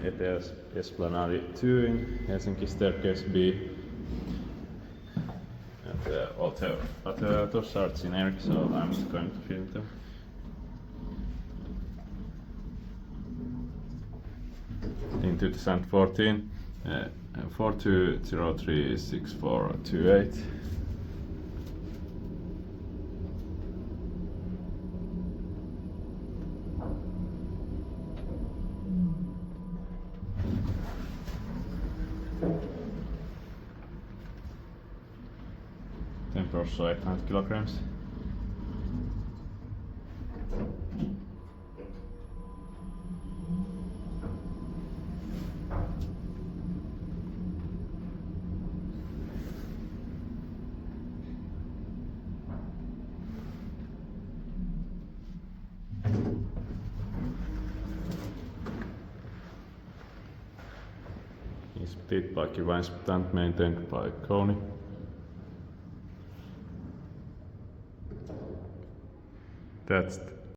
Eteläesplanadi 2 in Helsinki, staircase B. And all those are generic, so I'm just going to film them. In 2014, 42036428. Temper also 800 kilograms. Speed bike Eteläesplanadi maintained by Kone. That's